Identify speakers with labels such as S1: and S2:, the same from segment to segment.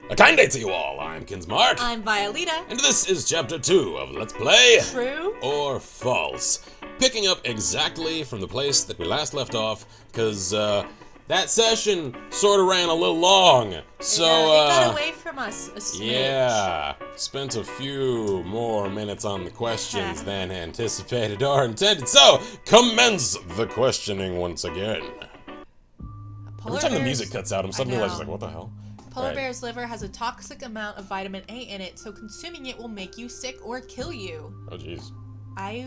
S1: A kind day to you all, I'm Kinsmark.
S2: I'm Violeta.
S1: And this is Chapter 2 of Let's Play
S2: True
S1: or False. Picking up exactly from the place that we last left off, because that session sort of ran a little long. So,
S2: it got away from us a smidge.
S1: yeah, spent a few more minutes on the questions than anticipated or intended. So, commence the questioning once again. Every time the music cuts out, I'm suddenly just like, what the hell?
S2: Polar bear's liver has a toxic amount of vitamin A in it, so consuming it will make you sick or kill you.
S1: Oh, jeez.
S2: I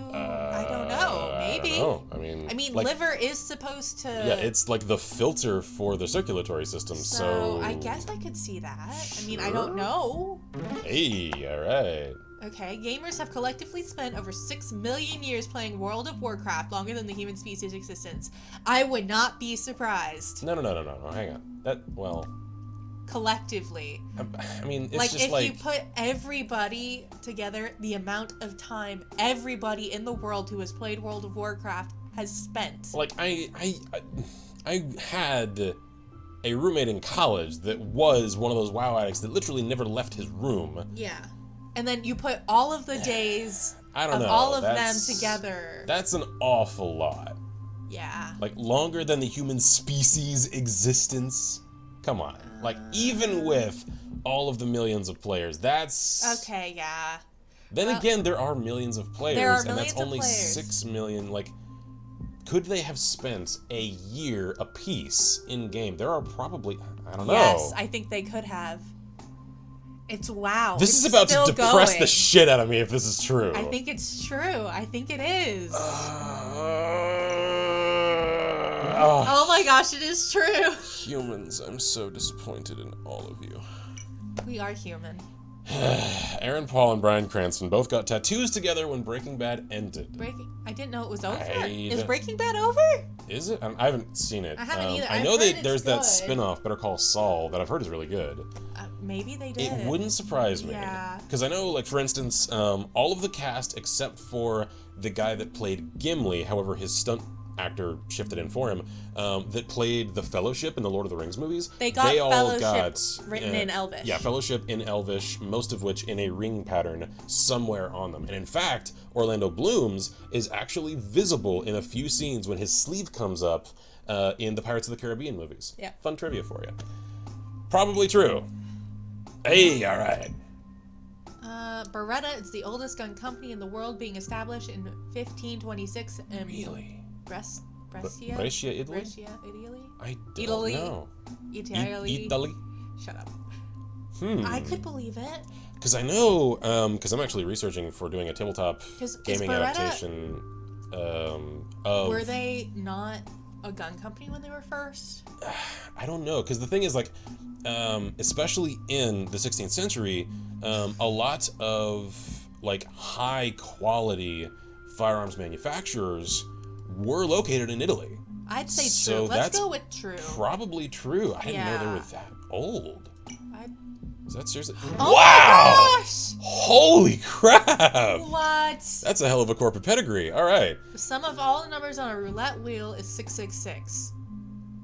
S2: don't know. Maybe.
S1: I don't know. I mean, like,
S2: liver is supposed to...
S1: Yeah, it's like the filter for the circulatory system, so...
S2: I guess I could see that.
S1: Sure.
S2: I mean, I don't know.
S1: Hey, alright.
S2: Okay, gamers have collectively spent over 6 million years playing World of Warcraft, longer than the human species' existence. I would not be surprised.
S1: No, hang on. Well...
S2: Collectively.
S1: I mean, it's
S2: like,
S1: just
S2: if you put everybody together, the amount of time everybody in the world who has played World of Warcraft has spent.
S1: Like, I had a roommate in college that was one of those WoW addicts that literally never left his room.
S2: Yeah. And then you put all of the days
S1: of
S2: all of them together.
S1: That's an awful lot.
S2: Yeah.
S1: Like, longer than the human species' existence. Come on. Like, even with all of the millions of players, that's...
S2: Okay, yeah.
S1: Then again, there are millions of players, and that's only
S2: players.
S1: 6 million. Like, could they have spent a year apiece in-game? There are probably... I don't know.
S2: Yes, I think they could have. It's wow.
S1: This is about to depress the shit out of me if this is true.
S2: I think it's true. I think it is. Oh my gosh, it is true.
S1: Humans, I'm so disappointed in all of you.
S2: We are human.
S1: Aaron Paul and Bryan Cranston both got tattoos together when Breaking Bad ended.
S2: I didn't know it was over.
S1: Is
S2: Is Breaking Bad over?
S1: Is it? I haven't seen it.
S2: I haven't either.
S1: I know that there's that spin-off, Better Call Saul, that I've heard is really good.
S2: Maybe they did.
S1: It wouldn't surprise me.
S2: Yeah.
S1: Because I know, like, for instance, all of the cast except for the guy that played Gimli, however, his stunt actor shifted in for him, that played the Fellowship in the Lord of the Rings movies.
S2: They all Fellowship written in Elvish.
S1: Yeah, Fellowship in Elvish, most of which in a ring pattern somewhere on them. And in fact, Orlando Bloom's is actually visible in a few scenes when his sleeve comes up in the Pirates of the Caribbean movies.
S2: Yeah.
S1: Fun trivia for you. Probably true. Hey, alright.
S2: Beretta is the oldest gun company in the world, being established in 1526 in
S1: Really?
S2: Brescia,
S1: Italy?
S2: Brescia, Italy?
S1: I don't
S2: Italy?
S1: know.
S2: Italy?
S1: Italy?
S2: Shut up. I could believe it.
S1: Because I know, because I'm actually researching for doing a tabletop gaming adaptation of...
S2: Were they not a gun company when they were first?
S1: I don't know, because the thing is, like, especially in the 16th century, a lot of, like, high-quality firearms manufacturers were located in Italy.
S2: I'd say
S1: so
S2: true. Let's go with true.
S1: Probably true. I didn't know they were that old. Is that seriously?
S2: Oh
S1: wow!
S2: My gosh!
S1: Holy crap!
S2: What?
S1: That's a hell of a corporate pedigree. All right.
S2: The sum of all the numbers on a roulette wheel is 666.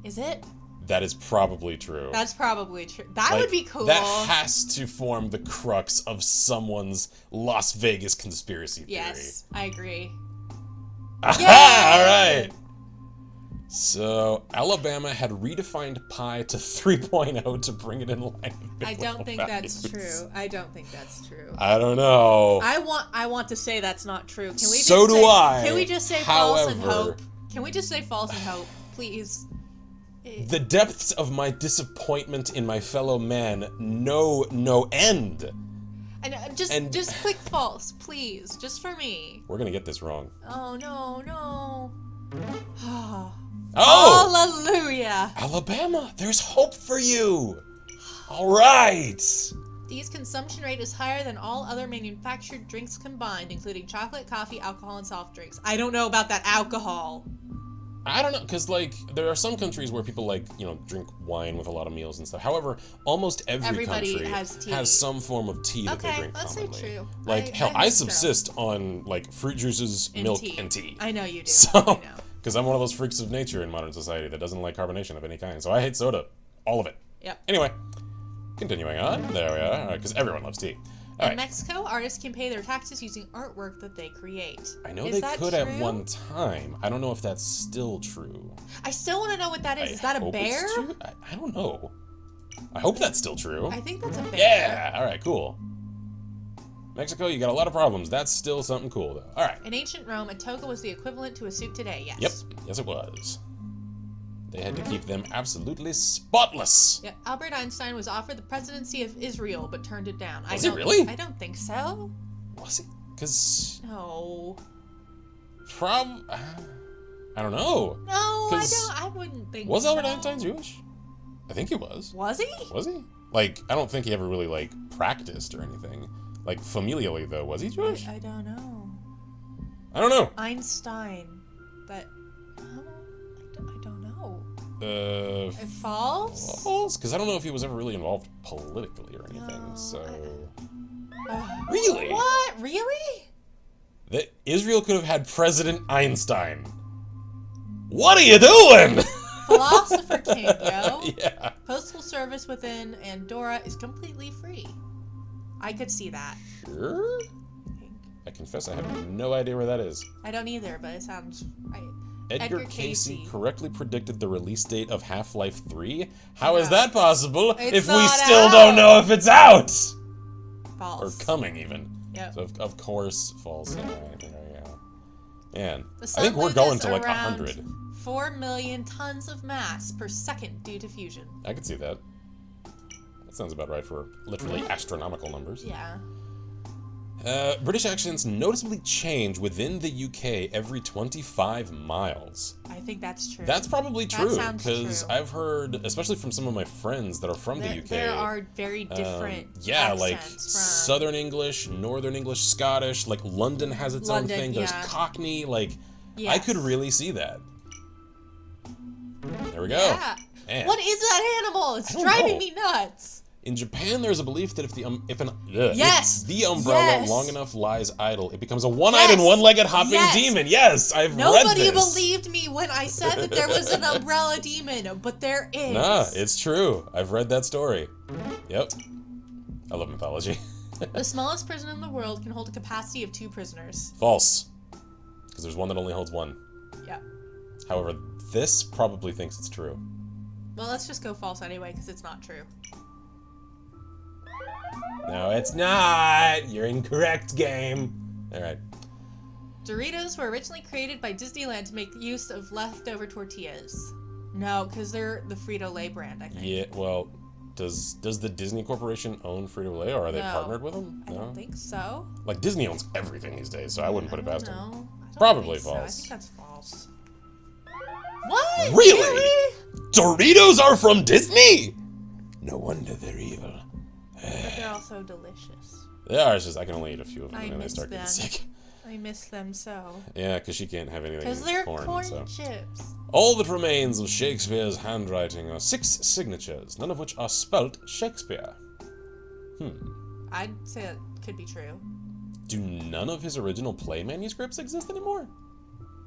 S2: Is it?
S1: That is probably true.
S2: That's probably true. That would be cool.
S1: That has to form the crux of someone's Las Vegas conspiracy theory.
S2: Yes, I agree.
S1: Aha! All right. So, Alabama had redefined pi to 3.0 to bring it in line with
S2: I don't think
S1: values.
S2: that's true. I don't think that's true.
S1: I don't know.
S2: I want to say that's not true. Can we
S1: So do I.
S2: Can we just say false and hope? Can we just say false and hope, please?
S1: The depths of my disappointment in my fellow man know no end.
S2: And just click false, please, just for me.
S1: We're gonna get this wrong.
S2: Oh no.
S1: Oh!
S2: Hallelujah!
S1: Alabama, there's hope for you. All right.
S2: These consumption rate is higher than all other manufactured drinks combined, including chocolate, coffee, alcohol, and soft drinks. I don't know about that alcohol.
S1: I don't know, because, like, there are some countries where people, like, you know, drink wine with a lot of meals and stuff. However, almost everybody country has some form of tea that they drink commonly.
S2: Let's say true.
S1: Like, hell, I subsist on, like, fruit juices, milk, and tea.
S2: I know you do.
S1: So,
S2: I know.
S1: because I'm one of those freaks of nature in modern society that doesn't like carbonation of any kind. So I hate soda. All of it.
S2: Yep.
S1: Anyway, Continuing on. There we are. Because everyone loves tea. All
S2: In
S1: right.
S2: Mexico, artists can pay their taxes using artwork that they create.
S1: I know
S2: Is
S1: they
S2: that
S1: could
S2: true?
S1: at one time. I don't know if that's still true.
S2: I still want to know what that is. Is that a
S1: hope it's
S2: bear?
S1: true. I don't know. I hope that's still true.
S2: I think that's a bear.
S1: Yeah! Alright, cool. Mexico, you got a lot of problems. That's still something cool, though. Alright.
S2: In ancient Rome, a toga was the equivalent to a suit today, yes.
S1: Yep. Yes, it was. They had to keep them absolutely spotless.
S2: Yeah, Albert Einstein was offered the presidency of Israel, but turned it down.
S1: Was he really?
S2: I don't think so.
S1: Was he? Because...
S2: No.
S1: I don't know.
S2: No, I
S1: 'Cause
S2: don't. I wouldn't think
S1: Was
S2: so.
S1: Albert Einstein Jewish? I think he was.
S2: Was he?
S1: Was he? Like, I don't think he ever really, like, practiced or anything. Like, familially, though. Was he Jewish?
S2: I don't know.
S1: I don't know.
S2: Einstein. But... I don't know. False?
S1: False? Because I don't know if he was ever really involved politically or anything,
S2: No,
S1: so...
S2: Really?
S1: Really?
S2: What? Really?
S1: That Israel could have had President Einstein. What are you doing?
S2: Philosopher King, yo.
S1: Yeah.
S2: Postal service within Andorra is completely free. I could see that.
S1: Sure? I confess I have no idea where that is.
S2: I don't either, but it sounds right.
S1: Edgar Casey correctly predicted the release date of Half-Life 3? How
S2: Yeah.
S1: is that possible
S2: It's
S1: if we
S2: not
S1: still
S2: out.
S1: don't know if it's out?
S2: False.
S1: Or coming, even.
S2: Yep.
S1: So, of course, false. Yeah, there you go. Man,
S2: The
S1: I
S2: sun
S1: think we're
S2: loses
S1: going to like
S2: around
S1: 100.
S2: 4 million tons of mass per second due to fusion.
S1: I could see that. That sounds about right for literally astronomical numbers.
S2: Yeah.
S1: British accents noticeably change within the UK every 25 miles.
S2: I think that's true.
S1: That's probably
S2: That
S1: true,
S2: sounds
S1: because
S2: true.
S1: I've heard, especially from some of my friends that are from the UK.
S2: There are very different
S1: yeah, like
S2: accents from
S1: Southern English, Northern English, Scottish, like London has its
S2: London,
S1: own thing. There's
S2: yeah.
S1: Cockney, like, I
S2: Yes.
S1: could really see that. There we go.
S2: Yeah.
S1: Man.
S2: What is that animal? It's
S1: I don't
S2: driving
S1: know.
S2: me nuts.
S1: In Japan, there's a belief that if the
S2: Yes!
S1: if the umbrella
S2: Yes!
S1: long enough lies idle, it becomes a one-eyed and
S2: Yes!
S1: one-legged hopping
S2: Yes!
S1: demon. Yes, I've read
S2: Nobody
S1: this.
S2: believed me when I said that there was an umbrella demon, but there is.
S1: Nah, it's true. I've read that story. Yep. I love mythology.
S2: The smallest prison in the world can hold a capacity of 2 prisoners.
S1: False. Because there's one that only holds 1.
S2: Yeah.
S1: However, this probably thinks it's true.
S2: Well, let's just go false anyway, because it's not true.
S1: No, it's not. You're incorrect, game. All right.
S2: Doritos were originally created by Disneyland to make use of leftover tortillas. No, because they're the Frito-Lay brand, I think.
S1: Yeah. Well, does the Disney Corporation own Frito-Lay, or are they
S2: No.
S1: partnered with them?
S2: I don't think so.
S1: Like Disney owns everything these days, so I wouldn't put it past them.
S2: No.
S1: Probably
S2: so. I
S1: false.
S2: think that's false. What?
S1: Really? Doritos are from Disney? No wonder they're evil.
S2: But they're also delicious.
S1: They are. It's just I can only eat a few of them,
S2: I
S1: and then they
S2: miss
S1: start getting
S2: them.
S1: sick.
S2: I miss them so.
S1: Yeah, because she can't have anything
S2: Because they're corn
S1: so.
S2: chips.
S1: All that remains of Shakespeare's handwriting are 6 signatures, none of which are spelt Shakespeare.
S2: I'd say that could be true.
S1: Do none of his original play manuscripts exist anymore?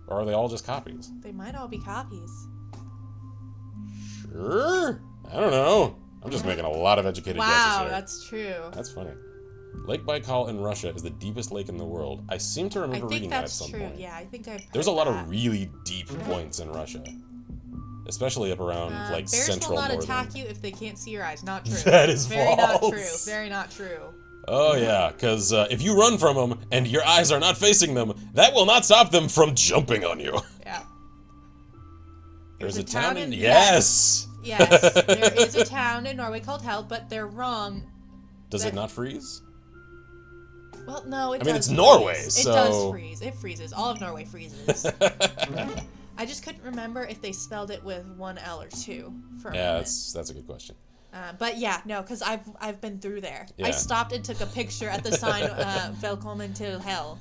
S1: Or are they all just copies?
S2: They might all be copies.
S1: Sure. I don't know. I'm just making a lot of educated guesses
S2: Wow,
S1: here.
S2: that's true.
S1: That's funny. Lake Baikal in Russia is the deepest lake in the world. I seem to
S2: I
S1: remember
S2: think
S1: reading that at
S2: that's
S1: some
S2: true.
S1: point.
S2: Yeah, I think I've
S1: There's a
S2: heard
S1: lot
S2: that.
S1: of really deep points in Russia. Especially up around, like,
S2: Bears
S1: central
S2: will not
S1: northern.
S2: attack you if they can't see your eyes. Not true.
S1: That is
S2: Very not
S1: false.
S2: true. Very not true.
S1: Oh, yeah, because if you run from them and your eyes are not facing them, that will not stop them from jumping on you.
S2: Yeah.
S1: There's a town in...
S2: Yes.
S1: Yes!
S2: Yes, there is a town in Norway called Hell, but they're wrong.
S1: Does it not freeze?
S2: Well, no, it
S1: I mean,
S2: does
S1: it's Norway,
S2: freeze.
S1: so...
S2: It does freeze. It freezes. All of Norway freezes. I just couldn't remember if they spelled it with 1 L or 2 for a
S1: Yeah,
S2: moment.
S1: that's a good question.
S2: But yeah, no, because I've been through there. I
S1: Yeah.
S2: stopped and took a picture at the sign Velkommen till Hell.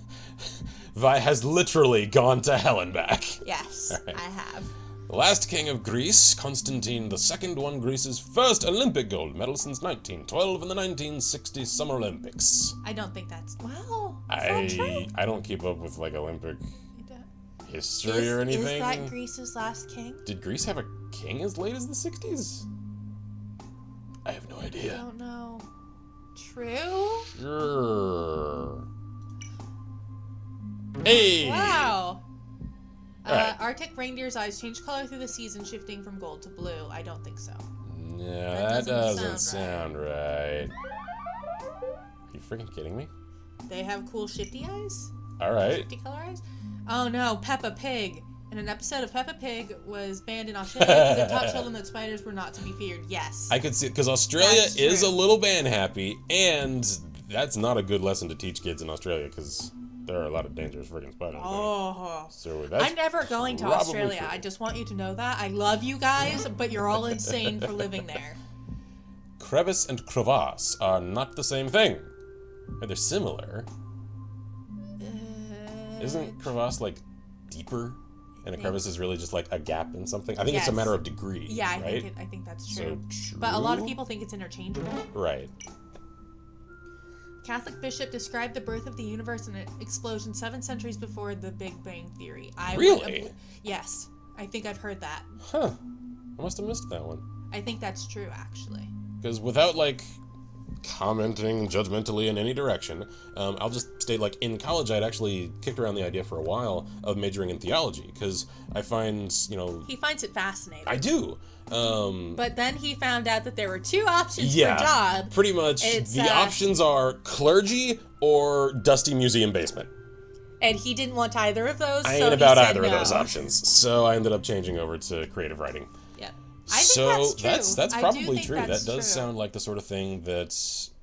S1: Vi has literally gone to hell and back.
S2: Yes,
S1: All right.
S2: I have.
S1: The last king of Greece, Constantine II, won Greece's first Olympic gold medal since 1912 in the 1960 Summer Olympics.
S2: I don't think that's well. Is that true?
S1: I don't keep up with like Olympic
S2: You don't-
S1: history or anything.
S2: Is that Greece's last king?
S1: Did Greece have a king as late as the 60s? I have no
S2: I
S1: idea.
S2: don't know. True?
S1: Sure. Hey!
S2: Wow.
S1: Alright.
S2: Arctic reindeer's eyes change color through the season, shifting from gold to blue. I don't think so.
S1: Yeah,
S2: That
S1: that doesn't sound right. Are you freaking kidding me?
S2: They have cool shifty eyes?
S1: Alright.
S2: Shifty color eyes? Oh no, Peppa Pig. And an episode of Peppa Pig was banned in Australia because it taught children that spiders were not to be feared. Yes.
S1: I could see it, because Australia
S2: That's
S1: is a
S2: true.
S1: little ban happy, and that's not a good lesson to teach kids in Australia, because there are a lot of dangerous freaking spiders.
S2: Oh.
S1: So that's
S2: I'm never going to
S1: probably
S2: Australia.
S1: true.
S2: I just want you to know that. I love you guys, but you're all insane for living there.
S1: Crevice and crevasse are not the same thing. They're similar. Isn't crevasse like deeper? And a crevice is really just like a gap in something? I think it's a
S2: Yes.
S1: matter of degree.
S2: Yeah,
S1: right?
S2: I think that's true.
S1: So true.
S2: But a lot of people think it's interchangeable.
S1: Right.
S2: Catholic bishop described the birth of the universe in an explosion 7 centuries before the Big Bang Theory.
S1: Really?
S2: Yes. I think I've heard that.
S1: Huh. I must have missed that one.
S2: I think that's true, actually.
S1: Because without, like, commenting judgmentally in any direction, I'll just state, like, in college I'd actually kicked around the idea for a while of majoring in theology, because I find, you know...
S2: He finds it fascinating.
S1: I do.
S2: But then he found out that there were 2 options
S1: Yeah,
S2: for job.
S1: pretty much.
S2: It's,
S1: the options are clergy or dusty museum basement.
S2: And he didn't want either of those,
S1: I
S2: so
S1: ain't
S2: he
S1: about
S2: said
S1: either of
S2: no.
S1: those options, so I ended up changing over to creative writing.
S2: Yep. I think that's true.
S1: that's
S2: I do
S1: probably
S2: think
S1: true.
S2: that's
S1: That does
S2: true.
S1: sound like the sort of thing that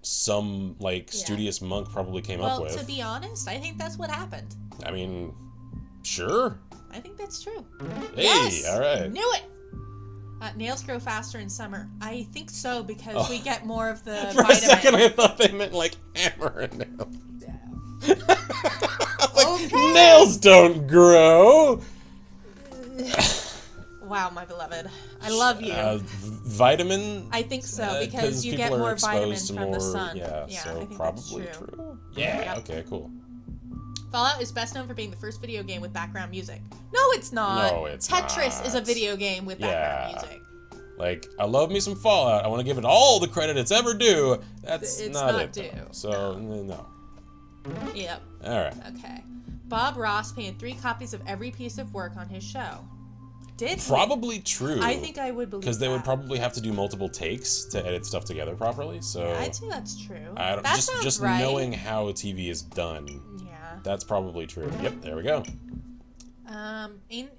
S1: some like studious monk probably came up with.
S2: Well, to be honest, I think that's what happened.
S1: I mean, sure.
S2: I think that's true.
S1: Hey,
S2: Yes!
S1: all right.
S2: Knew it! Nails grow faster in summer. I think so because we get more of the
S1: For
S2: vitamin.
S1: a second, I thought they meant like hammer and nail. Like,
S2: Okay.
S1: nails don't grow.
S2: Wow, my beloved. I love you.
S1: Vitamin.
S2: I think so because
S1: 'cause
S2: you
S1: people
S2: get
S1: are
S2: more vitamin
S1: exposed to
S2: from the
S1: more-
S2: sun.
S1: Yeah,
S2: I
S1: so
S2: think
S1: probably
S2: that's
S1: true. Yeah.
S2: Yep.
S1: Okay. Cool.
S2: Fallout is best known for being the first video game with background music. No, it's not.
S1: No, it's
S2: Tetris
S1: not.
S2: is a video game with background
S1: Yeah.
S2: music.
S1: Like, I love me some Fallout. I want to give it all the credit it's ever due. That's
S2: It's
S1: not
S2: not
S1: it.
S2: due.
S1: Though. So no.
S2: Yep.
S1: All right.
S2: Okay. Bob Ross painted 3 copies of every piece of work on his show. Did he?
S1: Probably true.
S2: I think I would believe
S1: because they would
S2: that.
S1: probably have to do multiple takes to edit stuff together properly. So
S2: I'd say that's true.
S1: I don't,
S2: that
S1: just
S2: sounds
S1: just
S2: right.
S1: knowing how TV is done.
S2: Yeah.
S1: That's probably true. Yep. There we go.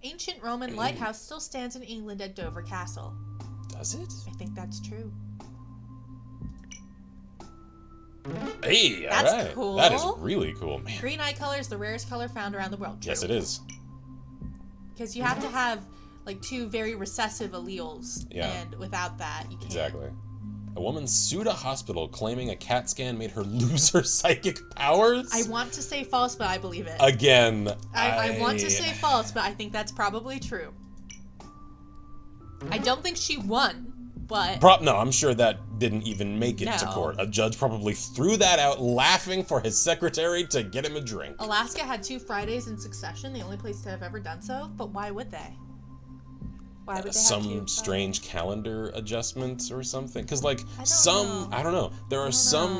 S2: Ancient Roman lighthouse still stands in England at Dover Castle.
S1: Does it?
S2: I think that's true.
S1: Hey,
S2: That's
S1: all right.
S2: cool.
S1: That is really cool, man.
S2: Green eye color is the rarest color found around the world. True.
S1: Yes, it is.
S2: Because you have to have like 2 very recessive alleles.
S1: Yeah.
S2: And without that, you can't.
S1: Exactly. A woman sued a hospital claiming a CAT scan made her lose her psychic powers.
S2: I want to say false, but I believe it.
S1: Again,
S2: I want to say false, but I think that's probably true. I don't think she won, but
S1: No, I'm sure that didn't even make it to
S2: No.
S1: court. A judge probably threw that out laughing for his secretary to get him a drink.
S2: Alaska had 2 Fridays in succession, the only place to have ever done so. But why would they? Why would they have 2
S1: Some
S2: Fridays?
S1: strange calendar adjustment or something. Because, like,
S2: know.
S1: I don't know. There are some,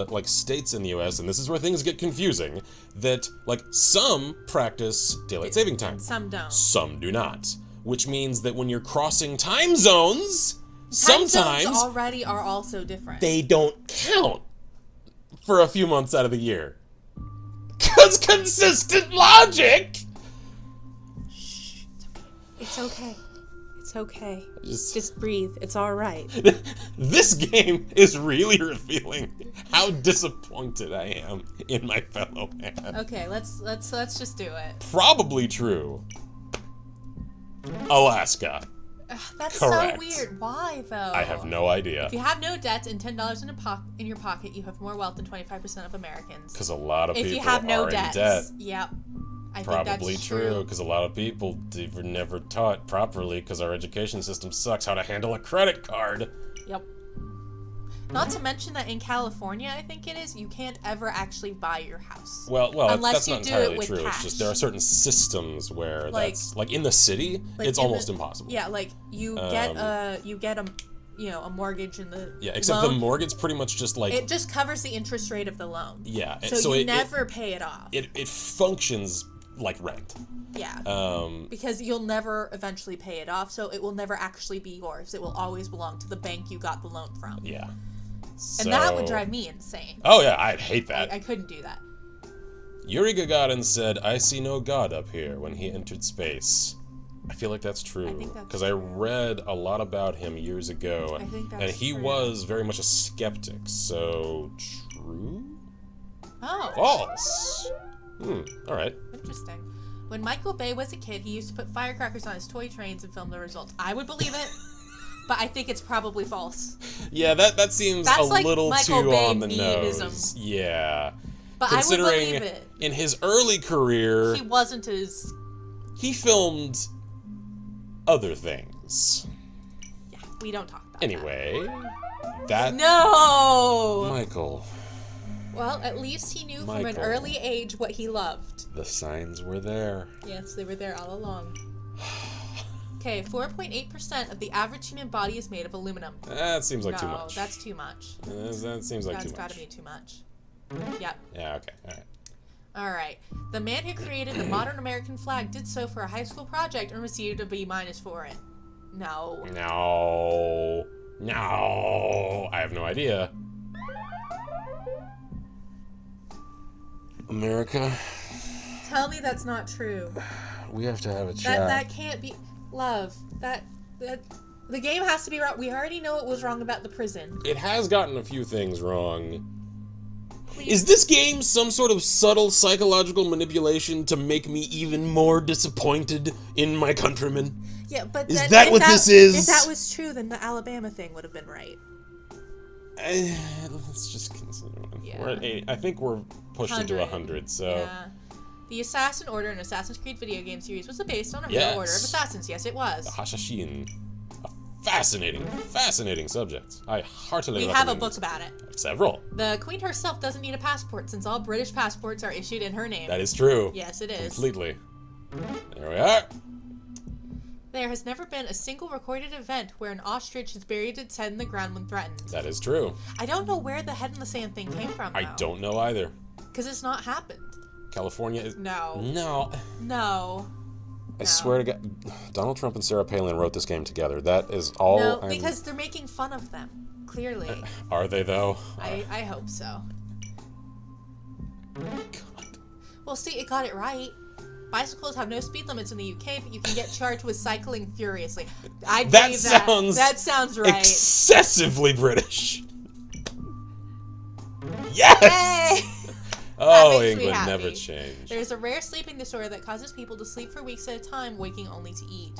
S1: like, states in the U.S., and this is where things get confusing, that, like, some practice daylight saving time.
S2: Some don't.
S1: Some do not. Which means that when you're crossing time zones,
S2: Time
S1: sometimes
S2: zones already are also different.
S1: they don't count for a few months out of the year. Because consistent logic!
S2: Shh, it's okay. It's okay.
S1: Just-
S2: Just breathe. It's all right.
S1: This game is really revealing how disappointed I am in my fellow man.
S2: Okay, let's just do it.
S1: Probably true. Alaska.
S2: That's
S1: Correct.
S2: so weird. Why though?
S1: I have no idea.
S2: If you have no debts and $10 in your pocket, you have more wealth than 25% of Americans.
S1: Because a lot of
S2: If
S1: people
S2: you have no
S1: are
S2: debts,
S1: in debt.
S2: yep. I
S1: Probably
S2: think that's
S1: true, because a lot of people were never taught properly, because our education system sucks, how to handle a credit card.
S2: Yep. Not to mention that in California, I think it is, you can't ever actually buy your house.
S1: Well,
S2: Unless
S1: that's
S2: you
S1: not
S2: do
S1: entirely
S2: it with
S1: true. It's
S2: cash.
S1: just there are certain systems where
S2: Like-
S1: that's like in the city,
S2: Like
S1: it's
S2: in
S1: almost
S2: the-
S1: impossible.
S2: Yeah, like you get a a mortgage in the
S1: Yeah, except
S2: loan.
S1: the mortgage pretty much just like...
S2: It just covers the interest rate of the loan.
S1: Yeah.
S2: So you never pay it off.
S1: It functions like rent.
S2: Yeah. Because you'll never eventually pay it off, so it will never actually be yours. It will always belong to the bank you got the loan from.
S1: Yeah.
S2: And that would drive me insane.
S1: Oh, yeah, I'd hate that.
S2: I couldn't do that.
S1: Yuri Gagarin said, "I see no God up here," when he entered space. I feel like that's true.
S2: I think that's
S1: because I read a lot about him years ago.
S2: I think that's
S1: and he
S2: true.
S1: was very much a skeptic. So, true?
S2: Oh.
S1: False. All right.
S2: Interesting. When Michael Bay was a kid, he used to put firecrackers on his toy trains and film the results. I would believe it, but I think it's probably false.
S1: Yeah, that seems
S2: That's
S1: a
S2: like
S1: little
S2: Michael
S1: too
S2: Bay
S1: on the
S2: memeism.
S1: nose. Yeah.
S2: But I would
S1: Considering
S2: believe it.
S1: in his early career,
S2: He wasn't as...
S1: he filmed other things.
S2: Yeah, we don't talk about
S1: Anyway,
S2: that.
S1: that...
S2: No!
S1: Michael.
S2: Well, at least he knew from an
S1: Michael.
S2: early age what he loved.
S1: The signs were there.
S2: Yes, they were there all along. Okay, 4.8% of the average human body is made of aluminum.
S1: That seems like too
S2: No,
S1: much.
S2: that's too much.
S1: That seems like
S2: That's
S1: too much.
S2: gotta be too much. Yep.
S1: Yeah, okay, alright.
S2: Alright. The man who created the modern American flag did so for a high school project and received a B- for it. No.
S1: No. I have no idea. America,
S2: Tell me that's not true.
S1: we have to have a chat.
S2: That can't be... Love. That... The game has to be wrong. We already know it was wrong about the prison.
S1: It has gotten a few things wrong.
S2: Please.
S1: Is this game some sort of subtle psychological manipulation to make me even more disappointed in my countrymen?
S2: Yeah, but
S1: Is
S2: then
S1: that
S2: if
S1: what this is?
S2: If that was true, then the Alabama thing would have been right.
S1: Let's just consider it.
S2: Yeah.
S1: We're at 80. I think we're pushed into 100, so...
S2: Yeah. The Assassin Order, an Assassin's Creed video game series, was based on a real
S1: Yes.
S2: order of assassins. Yes, it was.
S1: The Hashashin. A fascinating subject. I heartily
S2: We
S1: recommend
S2: have a book about it.
S1: Several.
S2: The Queen herself doesn't need a passport since all British passports are issued in her name.
S1: That is true.
S2: Yes, it is.
S1: Completely. There we are.
S2: There has never been a single recorded event where an ostrich has buried its head in the ground when threatened.
S1: That is true.
S2: I don't know where the head in the sand thing came from, though.
S1: I don't know either.
S2: Because it's not happened.
S1: California is...
S2: No.
S1: No.
S2: No.
S1: I swear to God, Donald Trump and Sarah Palin wrote this game together. That is all.
S2: No, because they're making fun of them. Clearly.
S1: Are they though?
S2: I hope so.
S1: God.
S2: Well, see, it got it right. Bicycles have no speed limits in the UK, but you can get charged with cycling furiously. I believe that. That sounds right.
S1: Excessively British. Yes.
S2: Hey!
S1: Oh,
S2: makes me
S1: England
S2: happy.
S1: never change.
S2: There's a rare sleeping disorder that causes people to sleep for weeks at a time, waking only to eat.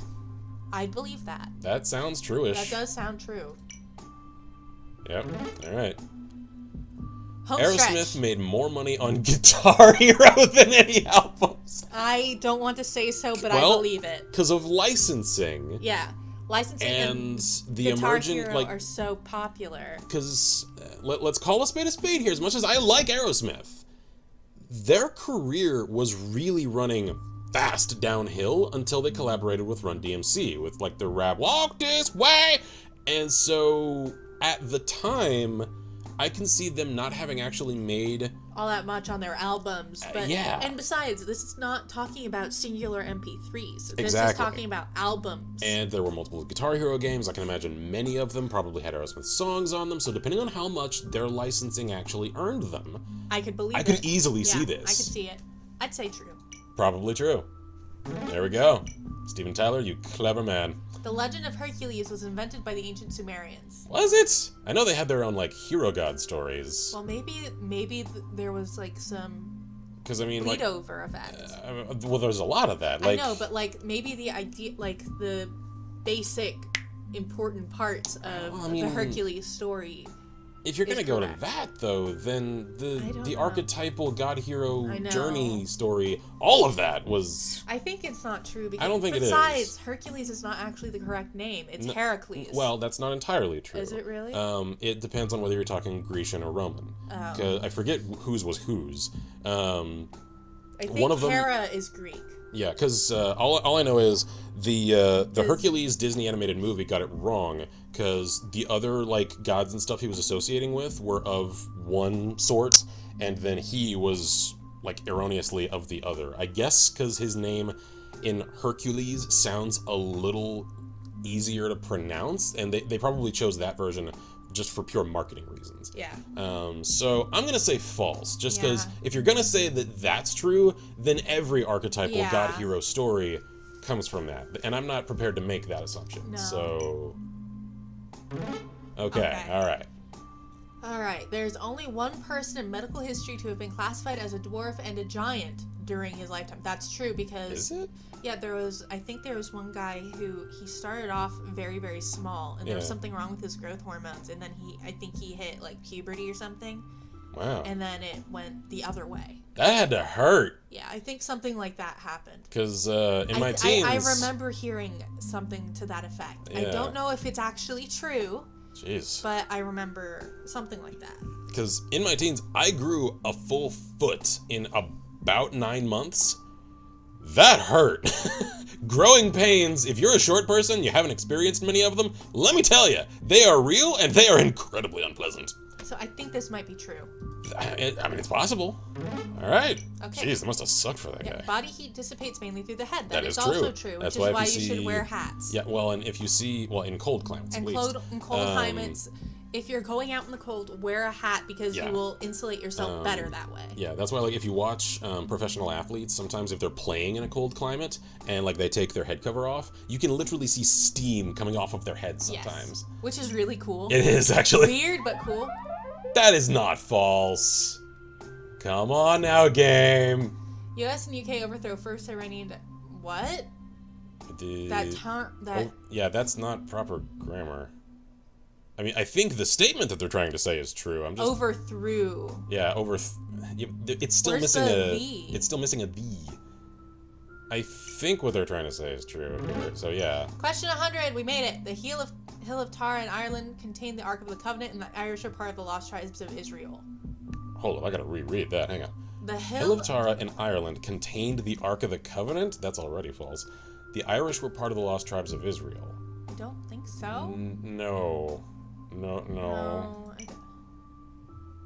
S2: I believe that.
S1: That sounds true-ish.
S2: That does sound true.
S1: Yep. All right.
S2: Home
S1: Aerosmith
S2: stretch.
S1: made more money on Guitar Hero than any albums.
S2: I don't want to say so, but
S1: Well,
S2: I believe it.
S1: Because of licensing.
S2: Yeah. Licensing
S1: And the
S2: Guitar
S1: emergent,
S2: Hero
S1: like,
S2: are so popular.
S1: because let's call a spade here. As much as I like Aerosmith, their career was really running fast downhill until they collaborated with Run DMC with like the rap "Walk This Way," and so at the time, I can see them not having actually made
S2: All that much on their albums, but
S1: yeah.
S2: And besides, this is not talking about singular MP3s. This
S1: Exactly.
S2: is talking about albums.
S1: And there were multiple Guitar Hero games. I can imagine many of them probably had Aerosmith songs on them. So depending on how much their licensing actually earned them,
S2: I could believe it.
S1: I could easily see
S2: Yeah,
S1: this.
S2: I could see it. I'd say true.
S1: Probably true. There we go. Steven Tyler, you clever man.
S2: The legend of Hercules was invented by the ancient Sumerians.
S1: Was it? I know they had their own, like, hero god stories.
S2: Well, maybe there was, like, some
S1: Because, I mean,
S2: bleed
S1: like...
S2: over effect.
S1: well, there's a lot of that. Like,
S2: I know, but, like, maybe the idea, like, the basic important parts of
S1: Well, I mean,
S2: the Hercules story.
S1: if you're going to go to
S2: correct.
S1: that, though, then
S2: I
S1: the
S2: don't know.
S1: archetypal god-hero
S2: I know.
S1: journey story, all of that was...
S2: I think it's not true because
S1: I don't think it is.
S2: besides, Hercules is not actually the correct name. It's Heracles.
S1: Well, that's not entirely true.
S2: Is it really?
S1: It depends on whether you're talking Grecian or Roman.
S2: Oh.
S1: 'Cause I forget whose was whose.
S2: I think
S1: one of them-
S2: Hera is Greek.
S1: Yeah, because all I know is the Hercules Disney animated movie got it wrong because the other like gods and stuff he was associating with were of one sort, and then he was like erroneously of the other. I guess because his name in Hercules sounds a little easier to pronounce, and they probably chose that version just for pure marketing reasons.
S2: Yeah.
S1: So I'm gonna say false, just because
S2: Yeah.
S1: if you're gonna say that that's true, then every archetypal
S2: Yeah.
S1: god hero story comes from that, and I'm not prepared to make that assumption.
S2: No.
S1: So, okay, all right.
S2: All right. There's only one person in medical history to have been classified as a dwarf and a giant during his lifetime. That's true because
S1: Is it?
S2: yeah, I think there was one guy who he started off very, very small, and there was
S1: Yeah.
S2: something wrong with his growth hormones, and then I think he hit like puberty or something,
S1: Wow.
S2: and then it went the other way.
S1: That had to hurt,
S2: Yeah, I think something like that happened.
S1: because in my teens...
S2: I remember hearing something to that effect. I
S1: Yeah.
S2: don't know if it's actually true,
S1: Jeez.
S2: but I remember something like that.
S1: Because in my teens, I grew a full foot in about 9 months. That hurt. Growing pains, if you're a short person, you haven't experienced many of them, let me tell you, they are real and they are incredibly unpleasant.
S2: So I think this might be true.
S1: I mean, it's possible. All right.
S2: Okay.
S1: Jeez, that must have sucked for that
S2: Yeah,
S1: guy.
S2: body heat dissipates mainly through the head.
S1: That
S2: is
S1: is
S2: also
S1: true.
S2: true,
S1: That's
S2: which is
S1: why
S2: why
S1: if
S2: you
S1: you
S2: should
S1: see-
S2: wear hats.
S1: Yeah, well, and if you see, well, in cold climates
S2: And
S1: at least.
S2: in cold climates, if you're going out in the cold, wear a hat because
S1: Yeah.
S2: you will insulate yourself better that way.
S1: Yeah, that's why, like, if you watch professional athletes, sometimes if they're playing in a cold climate and, like, they take their head cover off, you can literally see steam coming off of their heads sometimes.
S2: Yes, which is really cool.
S1: It is, actually.
S2: Weird, but cool.
S1: That is not false. Come on now, game.
S2: U.S. and U.K. overthrow first Iranian... What?
S1: Oh, yeah, that's not proper grammar. I mean, I think the statement that they're trying to say is true. I'm just...
S2: Overthrew.
S1: Yeah, it's still
S2: Where's
S1: missing
S2: the
S1: a...
S2: the?
S1: It's still missing a the. I think what they're trying to say is true here. So, yeah.
S2: Question 100. We made it. The Hill of Tara in Ireland contained the Ark of the Covenant, and the Irish are part of the Lost Tribes of Israel.
S1: Hold on, I gotta reread that. Hang on.
S2: The
S1: Hill of Tara in Ireland contained the Ark of the Covenant? That's already false. The Irish were part of the Lost Tribes of Israel.
S2: I don't think so.
S1: No. No.
S2: No.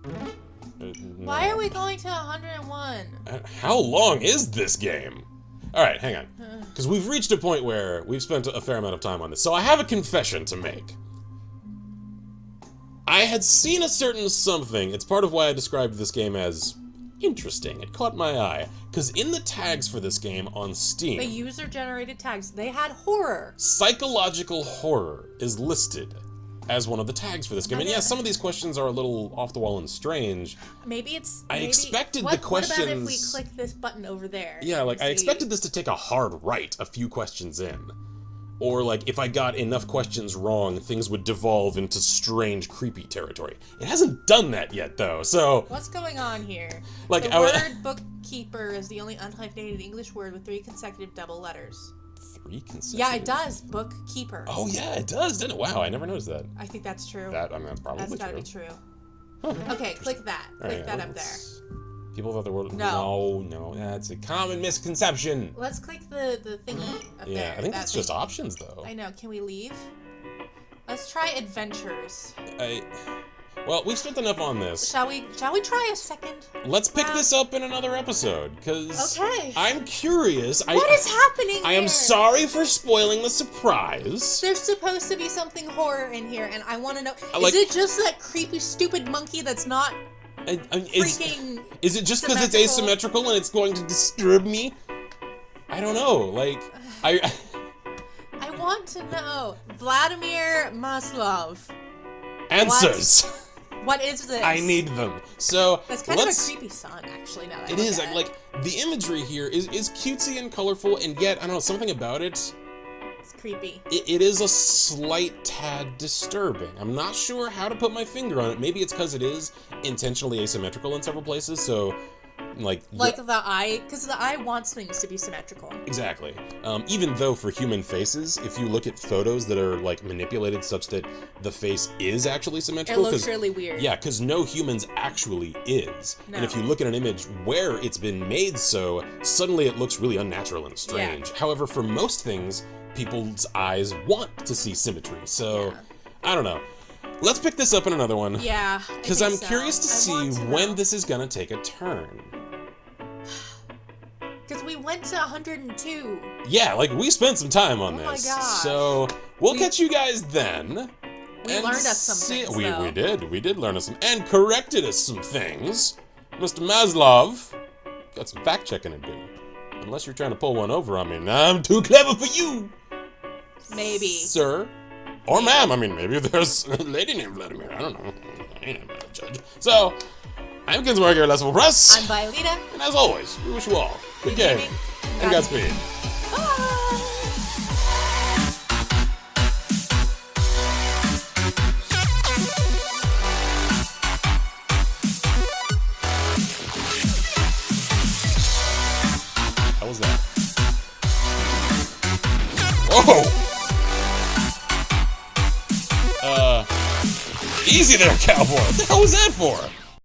S1: No.
S2: Why are we going to 101?
S1: How long is this game? Alright, hang on. Because we've reached a point where we've spent a fair amount of time on this. So I have a confession to make. I had seen a certain something. It's part of why I described this game as interesting. It caught my eye. Because in the tags for this game on Steam,
S2: The user-generated tags. They had horror.
S1: psychological horror is listed as one of the tags for this game. And yes, some of these questions are a little off the wall and strange.
S2: Maybe it's...
S1: I expected the
S2: What about if we
S1: questions-
S2: click this button over there?
S1: Yeah, like, I
S2: See?
S1: expected this to take a hard right a few questions in. Or, like, if I got enough questions wrong, things would devolve into strange, creepy territory. It hasn't done that yet, though, so...
S2: What's going on here?
S1: Like,
S2: the
S1: I would-
S2: word bookkeeper is the only unhyphenated English word with 3 consecutive double letters.
S1: 3 consecutive?
S2: Yeah, it does. Bookkeeper.
S1: Oh, yeah, it does, doesn't it? Wow, I never noticed that.
S2: I think that's true.
S1: That's probably
S2: That's gotta
S1: true.
S2: be true.
S1: Huh.
S2: Okay, click that.
S1: All
S2: Click
S1: right,
S2: that up there.
S1: let's- People thought the word...
S2: No.
S1: No, that's a common misconception.
S2: Let's click the thingy up there.
S1: Yeah, I think that's just
S2: thing.
S1: options, though.
S2: I know. Can we leave? Let's try adventures.
S1: Well, we've spent enough on this.
S2: Shall we try a second?
S1: Let's pick
S2: round?
S1: this up in another episode, because
S2: Okay.
S1: I'm curious.
S2: What is happening
S1: I am
S2: here?
S1: sorry for spoiling the surprise.
S2: There's supposed to be something horror in here, and I want to know.
S1: Like-
S2: is it just that creepy, stupid monkey that's not freaking?
S1: Is it just because it's
S2: symmetrical?
S1: asymmetrical and it's going to disturb me? I don't know. Like,
S2: I want to know. Vladimir Maslov.
S1: answers.
S2: What is this?
S1: I need them. So
S2: That's kind of a creepy song, actually. Now that I
S1: It
S2: look
S1: is
S2: at
S1: like the imagery here is cutesy and colorful, and yet I don't know, something about it.
S2: It's creepy.
S1: It is a slight tad disturbing. I'm not sure how to put my finger on it. Maybe it's because it is intentionally asymmetrical in several places, so Like
S2: the eye, because the eye wants things to be symmetrical.
S1: Exactly. Even though for human faces, if you look at photos that are like manipulated such that the face is actually
S2: It
S1: symmetrical,
S2: looks really weird.
S1: yeah, because no humans actually is.
S2: No.
S1: And if you look at an image where it's been made so, suddenly it looks really unnatural and strange. However, for most things, people's eyes want to see symmetry. So, I don't know. Let's pick this up in another one.
S2: Yeah.
S1: Because I'm curious to see when this is going to take a turn.
S2: Because we went to 102.
S1: Yeah, like we spent some time on this.
S2: Oh my gosh.
S1: So we'll catch you guys then.
S2: We learned us some things, though.
S1: We did learn us some, and corrected us some things. Mr. Maslov got some fact checking to do. Unless you're trying to pull one over on me. Nah, I'm too clever for you.
S2: Maybe.
S1: Sir. Or ma'am. I mean, maybe there's a lady named Vladimir. I don't know. I ain't a judge. So, I'm Kinsmore here at Lessable Press.
S2: I'm Violeta.
S1: And as always, we wish you all good gaming and Godspeed.
S2: Bye.
S1: How was that? Whoa! Easy there, cowboy. What the hell was that for?